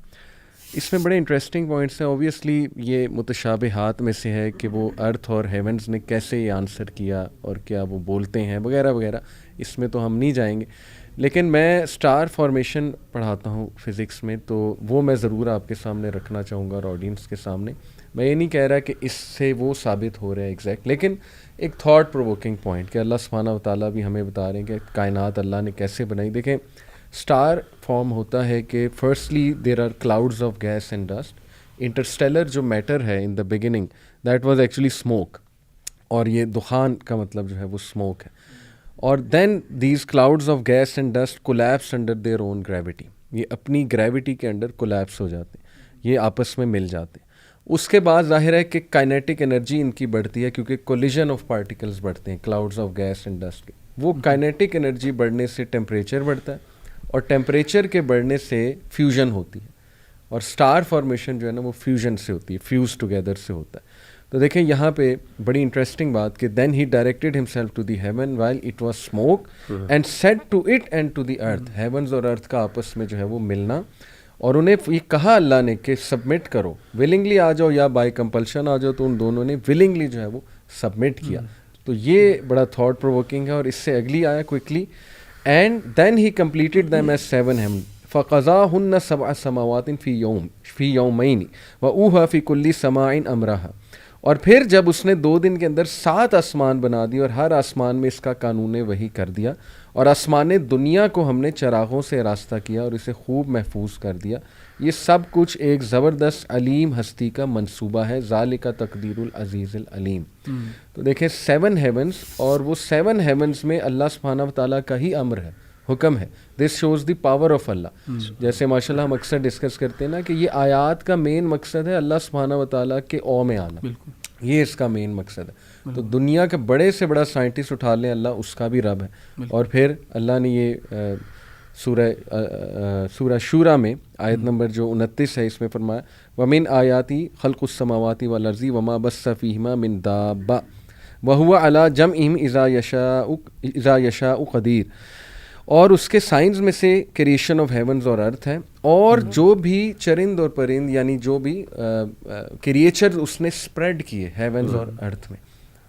S4: اس میں بڑے انٹرسٹنگ پوائنٹس ہیں. اوبویسلی یہ متشابہات میں سے ہے کہ وہ ارتھ اور ہیونز نے کیسے یہ آنسر کیا اور کیا وہ بولتے ہیں وغیرہ وغیرہ، اس میں تو ہم نہیں جائیں گے. لیکن میں اسٹار فارمیشن پڑھاتا ہوں فزکس میں، تو وہ میں ضرور آپ کے سامنے رکھنا چاہوں گا اور آڈینس کے سامنے. میں یہ نہیں کہہ رہا کہ اس سے وہ ثابت ہو رہا ہے ایگزیکٹ، لیکن ایک تھاٹ پرووکنگ پوائنٹ کہ اللہ سبحانہ و تعالیٰ بھی ہمیں بتا رہے ہیں کہ کائنات اللہ نے کیسے بنائی. دیکھیں اسٹار فارم ہوتا ہے کہ firstly there are clouds of gas and dust. Interstellar جو میٹر ہے in the beginning that was actually smoke, اور یہ دخان کا مطلب جو ہے وہ اسموک ہے. اور then these clouds of gas and dust collapse under their own gravity, یہ اپنی گریوٹی کے انڈر کولیپس ہو جاتے ہیں، یہ آپس میں مل جاتے ہیں. اس کے بعد ظاہر ہے کہ کائنیٹک انرجی ان کی بڑھتی ہے کیونکہ کولیجن آف پارٹیکلز بڑھتے ہیں clouds of gas and dust کے. وہ کائنیٹک انرجی بڑھنے سے ٹیمپریچر بڑھتا ہے، اور ٹیمپریچر کے بڑھنے سے فیوژن ہوتی ہے، اور اسٹار فارمیشن جو ہے نا وہ فیوژن سے ہوتی ہے، فیوز ٹوگیدر سے ہوتا ہے. تو دیکھیں یہاں پہ بڑی انٹرسٹنگ بات کہ then he directed himself to the heaven while it was smoke and said to it and to the earth. Heavens اور ارتھ کا آپس میں جو ہے وہ ملنا، اور انہیں یہ کہا اللہ نے کہ سبمٹ کرو، ولنگلی آ جاؤ یا بائی کمپلشن آ جاؤ. تو ان دونوں نے ولنگلی جو ہے وہ سبمٹ کیا. تو یہ بڑا تھاٹ پرووکنگ ہے. اور اس سے اگلی آیا quickly, and then he completed them as 7 heaven فقضاہن 7 سماوات فی یومین واوحی فی کل سماء امرہا. اور پھر جب اس نے 2 دن کے اندر 7 آسمان بنا دی اور ہر آسمان میں اس کا قانون وحی کر دیا، اور آسمان دنیا کو ہم نے چراغوں سے راستہ کیا اور اسے خوب محفوظ کر دیا. یہ سب کچھ ایک زبردست علیم ہستی کا منصوبہ ہے، ذالک تقدیر العزیز العلیم. تو دیکھیں 7 ہیونز، اور وہ 7 ہیونز میں اللہ سبحانہ و تعالیٰ کا ہی امر ہے، حکم ہے. This shows the power of Allah. جیسے ماشاءاللہ ہم اکثر ڈسکس کرتے ہیں نا کہ یہ آیات کا مین مقصد ہے اللہ سبحانہ و تعالیٰ کے او میں آنا. یہ اس کا مین مقصد ہے. تو دنیا کا بڑے سے بڑا سائنٹسٹ اٹھا لیں, اللہ اس کا بھی رب ہے. اور پھر اللہ نے یہ سورہ شورا میں آیت نمبر جو 29 ہے, اس میں فرمایا وَمِنْ آیَاتِ خَلْقُ السَّمَاوَاتِ وَالْأَرْضِ وَمَا بَثَّ فِيهِمَا مِنْ دَابَّةٍ وَهُوَ عَلَى جَمْعِهِمْ اِذَا یشاء قدیر. اور اس کے سائنس میں سے کریشن آف ہیونز اور ارتھ ہے, اور جو بھی چرند اور پرند یعنی جو بھی کریچر اس نے اسپریڈ کیے ہیونز اور ارتھ میں.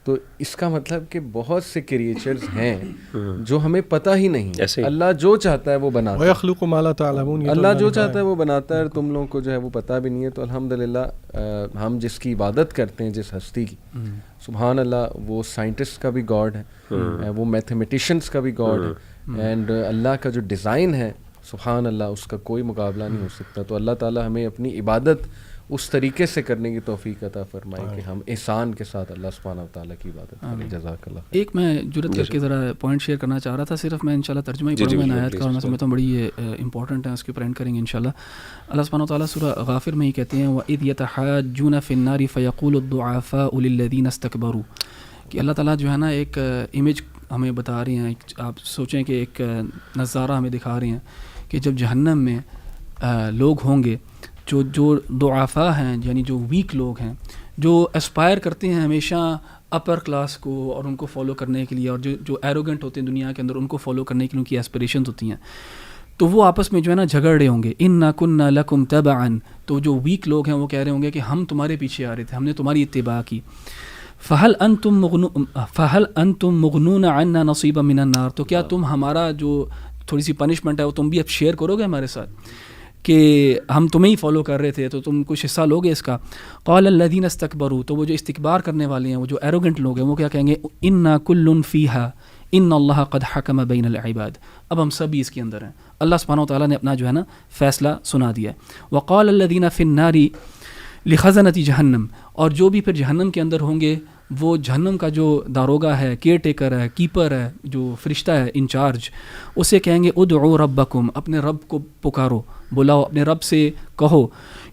S4: تو اس کا مطلب کہ بہت سے کریچرز ہیں جو ہمیں پتہ ہی نہیں. اللہ جو چاہتا ہے وہ بناتا ہے,
S3: وَيَخْلُقُ مَا لَا تَعْلَمُونَ,
S4: اللہ جو چاہتا ہے وہ بناتا ہے, اور تم لوگوں کو جو ہے وہ پتہ بھی نہیں ہے. تو الحمدللہ ہم جس کی عبادت کرتے ہیں, جس ہستی کی, سبحان اللہ, وہ سائنٹسٹ کا بھی گاڈ ہے, وہ میتھمیٹیشینس کا بھی گاڈ ہے, اینڈ اللہ کا جو ڈیزائن ہے سبحان اللہ اس کا کوئی مقابلہ نہیں ہو سکتا. تو اللہ تعالی ہمیں اپنی عبادت اس طریقے سے کرنے کی توفیق عطا فرمائے کہ ہم احسان کے ساتھ اللہ سبحانہ وتعالیٰ کی عبادت کریں. جزاک اللہ.
S1: ایک میں جرت کر کے ذرا پوائنٹ شیئر کرنا چاہ رہا تھا, صرف میں انشاءاللہ ترجمہ ہی پڑھوں گا آیت کا, اور میں سمجھتا ہوں بڑی امپورٹنٹ ہے, اس کے اوپر اینڈ کریں گے انشاءاللہ. اللہ سبحانہ وتعالیٰ سورہ غافر میں ہی کہتے ہیں وَإِذْ يَتَحَاجُّونَ فِي النَّارِ فَيَقُولُ الضُّعَفَاءُ لِلَّذِينَ اسْتَكْبَرُوا. کہ اللہ تعالیٰ جو ہے نا ایک امیج ہمیں بتا رہی ہیں, آپ سوچیں کہ ایک نظارہ ہمیں دکھا رہی ہیں کہ جب جہنم میں لوگ ہوں گے جو ضعفاء ہیں, یعنی جو ویک لوگ ہیں, جو اسپائر کرتے ہیں ہمیشہ اپر کلاس کو اور ان کو فالو کرنے کے لیے, اور جو ایروگنٹ ہوتے ہیں دنیا کے اندر ان کو فالو کرنے کے لیے ان کی ایسپریشنز ہوتی ہیں, تو وہ آپس میں جو ہے نا جھگڑ رہے ہوں گے. اِنَّا كُنَّا لَكُمْ تَبَعًا, تو جو ویک لوگ ہیں وہ کہہ رہے ہوں گے کہ ہم تمہارے پیچھے آ رہے تھے, ہم نے تمہاری اتباع کی. فَهَلْ أَنْتُمْ مُغْنُونَ عَنَّا نَصِيبًا مِنَ النَّارِ, تو کیا تم ہمارا جو تھوڑی سی پنشمنٹ ہے وہ تم بھی اب شیئر کرو گے ہمارے ساتھ, کہ ہم تمہیں ہی فالو کر رہے تھے تو تم کچھ حصہ لوگے اس کا. قال الذین استکبروا, تو وہ جو استکبار کرنے والے ہیں, وہ جو ایروگنٹ لوگ ہیں, وہ کیا کہیں گے انا کل فیہا ان اللہ قد حکم بین العباد. اب ہم سبھی اس کے اندر ہیں, اللہ سبحانہ وتعالیٰ نے اپنا جو ہے نا فیصلہ سنا دیا ہے. وقال الذین فی النار لخزنۃ جہنم, اور جو بھی پھر جہنم کے اندر ہوں گے وہ جہنم کا جو داروغہ ہے, کیئر ٹیکر ہے, کیپر ہے, جو فرشتہ ہے انچارج, اسے کہیں گے ادعوا ربکم, اپنے رب کو پکارو, بلاؤ, اپنے رب سے کہو,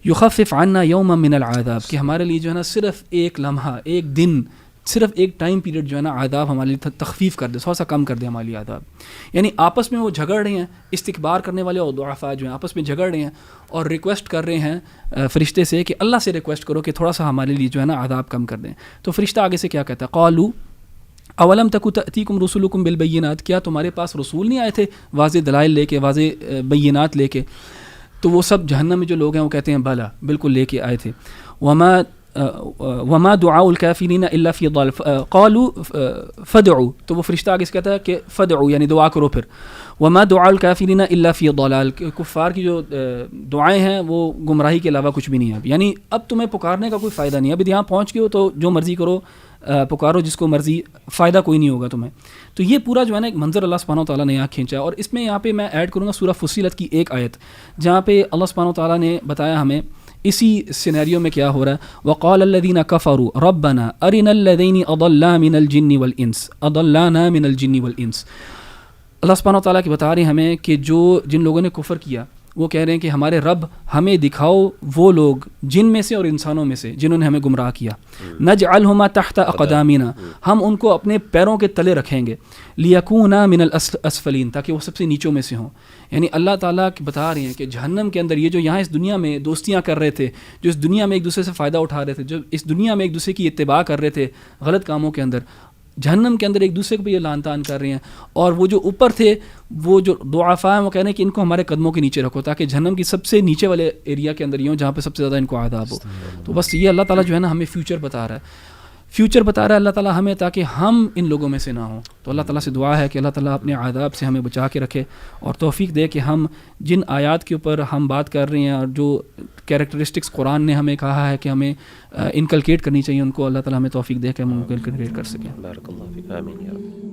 S1: یخفف عنا یوما من العذاب, کہ ہمارے لیے جو ہے نا صرف ایک لمحہ, ایک دن, صرف ایک ٹائم پیریڈ جو ہے نا عذاب ہمارے لیے تخفیف کر دے, تھوڑا سا کم کر دے ہمارے لیے عذاب. یعنی آپس میں وہ جھگڑ رہے ہیں, استکبار کرنے والے اور ضعفاء جو ہیں آپس میں جھگڑ رہے ہیں اور ریکویسٹ کر رہے ہیں فرشتے سے کہ اللہ سے ریکویسٹ کرو کہ تھوڑا سا ہمارے لیے جو ہے نا عذاب کم کر دیں. تو فرشتہ آگے سے کیا کہتا ہے, قالوا اولم تک تأتیکم رسولکم بالبینات, کیا تمہارے پاس رسول نہیں آئے تھے واضح دلائل لے کے, واضح بینات لے کے؟ تو وہ سب جہنم میں جو لوگ ہیں وہ کہتے ہیں بلا, بالکل لے کے آئے تھے. وما دعاء الکافرین الا فی ضلال قالوا فدعوا, تو وہ فرشتہ آگے سے کہتا ہے کہ فدعوا یعنی دعا کرو پھر. وما دعاء الکافرین الا فی ضلال, کفار کی جو دعائیں ہیں وہ گمراہی کے علاوہ کچھ بھی نہیں ہے. یعنی اب تمہیں پکارنے کا کوئی فائدہ نہیں ہے, اب یہاں پہنچ گئے ہو تو جو مرضی کرو, پکارو جس کو مرضی, فائدہ کوئی نہیں ہوگا تمہیں. تو یہ پورا جو ہے نا ایک منظر اللہ سبحانہ وتعالیٰ نے یہاں کھینچا. اور اس میں یہاں پہ میں ایڈ کروں گا سورہ فصیلت کی ایک آیت, جہاں پہ اللہ سبحانہ وتعالیٰ نے بتایا ہمیں اسی سینیریو میں کیا ہو رہا ہے. وقال الذین کفروا ربنا ارنا الذین اضلانا من الجن والانس, اللہ سبحانہ وتعالیٰ کی بتا رہے ہیں ہمیں کہ جن لوگوں نے کفر کیا وہ کہہ رہے ہیں کہ ہمارے رب ہمیں دکھاؤ وہ لوگ جن میں سے اور انسانوں میں سے جنہوں نے ہمیں گمراہ کیا. نجعلہما تحت اقدامنا, ہم ان کو اپنے پیروں کے تلے رکھیں گے. لیکونا من الاسفلین, تاکہ وہ سب سے نیچوں میں سے ہوں. یعنی اللہ تعالیٰ بتا رہے ہیں کہ جہنم کے اندر یہ جو یہاں اس دنیا میں دوستیاں کر رہے تھے, جو اس دنیا میں ایک دوسرے سے فائدہ اٹھا رہے تھے, جو اس دنیا میں ایک دوسرے کی اتباع کر رہے تھے غلط کاموں کے اندر, جہنم کے اندر ایک دوسرے کو بھی یہ لعن طعن کر رہے ہیں. اور وہ جو اوپر تھے, وہ جو ضعفاء ہیں, وہ کہہ رہے ہیں کہ ان کو ہمارے قدموں کے نیچے رکھو, تاکہ جہنم کی سب سے نیچے والے ایریا کے اندر ہوں جہاں پہ سب سے زیادہ ان کو عذاب ہو. تو بس یہ اللہ تعالیٰ جو ہے نا ہمیں فیوچر بتا رہا ہے اللہ تعالیٰ ہمیں, تاکہ ہم ان لوگوں میں سے نہ ہوں. تو اللہ تعالیٰ سے دعا ہے کہ اللہ تعالیٰ اپنے عذاب سے ہمیں بچا کے رکھے اور توفیق دے کہ ہم جن آیات کے اوپر ہم بات کر رہے ہیں اور جو کیریکٹرسٹکس قرآن نے ہمیں کہا ہے کہ ہمیں انکلکیٹ کرنی چاہیے, ان کو اللہ تعالیٰ ہمیں توفیق دے کہ ہم انکلکیٹ کر سکیں.
S2: بارک اللہ فیک, آمین یا رب.